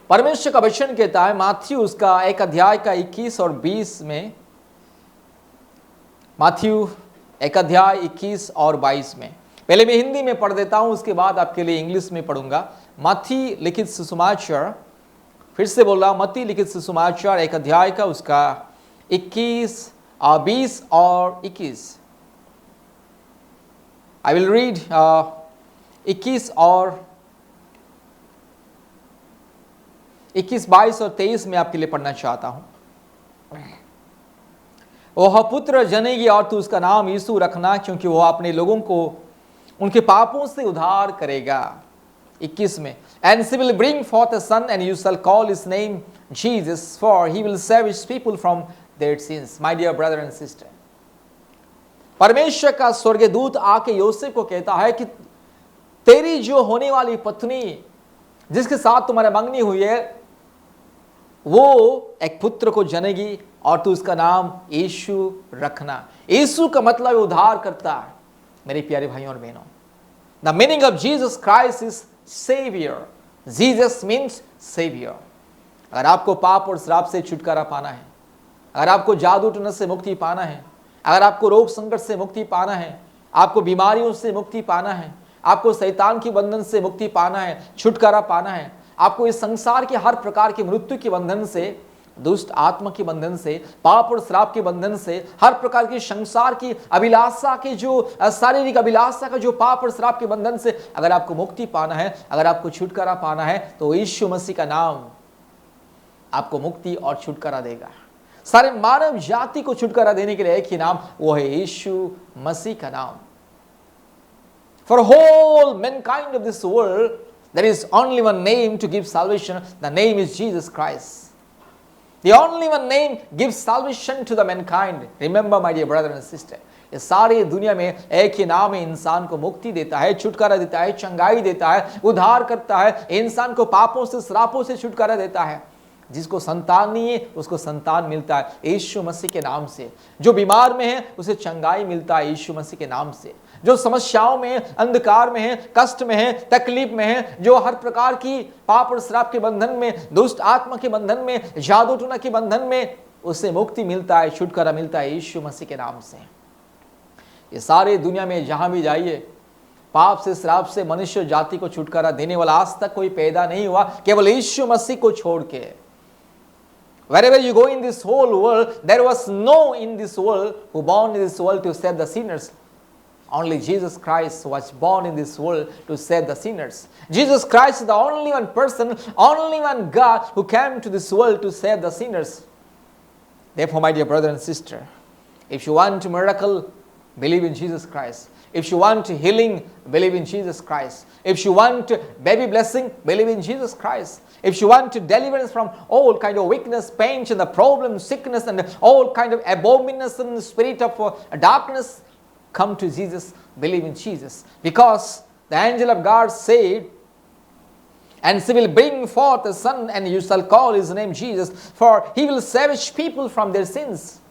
परमेश्वर का वचन कहता है माथ्यू उसका 1 अध्याय का 21 और 20 में, माथ्यू 1 अध्याय 21 और 22 में। पहले मैं हिंदी में पढ़ देता हूं, उसके बाद आपके लिए इंग्लिश में पढ़ूंगा। मत्ती लिखित सुसमाचार, फिर से बोल रहा हूं, मत्ती लिखित सुसमाचार 1 अध्याय का उसका 21 20 और 21। आई विल रीड 21 और 22 और 23 में आपके लिए पढ़ना चाहता हूं। वह पुत्र जनेगी और तू उसका नाम यीशु रखना, क्योंकि वह अपने लोगों को उनके पापों से उद्धार करेगा। 21 में, and she will bring forth a son and you shall call his name Jesus, for he will save his people from their sins. My dear brother and sister, परमेश्वर का स्वर्गदूत आके योसेफ को कहता है कि तेरी जो होने वाली पत्नी जिसके साथ तुम्हारी मंगनी हुई है, वो एक पुत्र को जनेगी और तू उसका नाम यीशु रखना। यीशु का मतलब उद्धार करता है। मेरे प्यारे भाइयों और बहनों, the meaning of Jesus Christ is saviour. Jesus means saviour. अगर आपको पाप और श्राप से छुटकारा पाना है, अगर आपको जादू टोना से मुक्ति पाना है, अगर आपको रोग संकट से मुक्ति पाना है, आपको बीमारियों से मुक्ति पाना है, आपको शैतान की बंधन से मुक्ति पाना है, छुटकारा पाना है, आपको इस संसार के हर प्रकार के मृत्यु के बंधन से, दुष्ट आत्मा के बंधन से, पाप और श्राप के बंधन से, हर प्रकार की संसार की अभिलाषा के जो शारीरिक अभिलाषा का जो पाप और श्राप के बंधन से अगर आपको मुक्ति पाना है, अगर आपको छुटकारा पाना है, तो यीशु मसीह का नाम आपको मुक्ति और छुटकारा देगा। सारे मानव जाति को छुटकारा देने के लिए एक ही नाम, वो है यीशु मसीह का नाम। For whole mankind of this world there is only one name to give salvation. The name is Jesus Christ. The only one name gives salvation to the mankind. Remember my dear brother and sister, ये सारी दुनिया में एक ही नाम है, इंसान को मुक्ति देता है, छुटकारा देता है, चंगाई देता है, उद्धार करता है, इंसान को पापों से श्रापों से छुटकारा देता है। जिसको संतान नहीं है उसको संतान मिलता है यीशु मसीह के नाम से। जो बीमार में है उसे चंगाई मिलता है यीशु मसीह के नाम से। जो समस्याओं में है, अंधकार में है, कष्ट में है, तकलीफ में है, जो हर प्रकार की पाप और श्राप के बंधन में, दुष्ट आत्मा के बंधन में, जादू टोना के बंधन में, उसे मुक्ति मिलता है, छुटकारा मिलता है यीशु मसीह के नाम से। ये सारे दुनिया में जहां भी जाइए, पाप से श्राप से मनुष्य जाति को छुटकारा देने वाला आज तक कोई पैदा नहीं हुआ, केवल यीशु मसीह को छोड़ के। Wherever you go in this whole world, there was no in this world who born in this world to save the sinners. Only Jesus Christ was born in this world to save the sinners. Jesus Christ is the only one person, only one God who came to this world to save the sinners. Therefore, my dear brother and sister, if you want a miracle, believe in Jesus Christ. If you want healing, believe in Jesus Christ. If you want baby blessing, believe in Jesus Christ. If you want deliverance from all kind of weakness, pains, and the problem, sickness, and all kind of abomination, spirit of darkness, come to Jesus, believe in Jesus. Because the angel of God said, and she will bring forth a son, and you shall call his name Jesus, for he will save his people from their sins.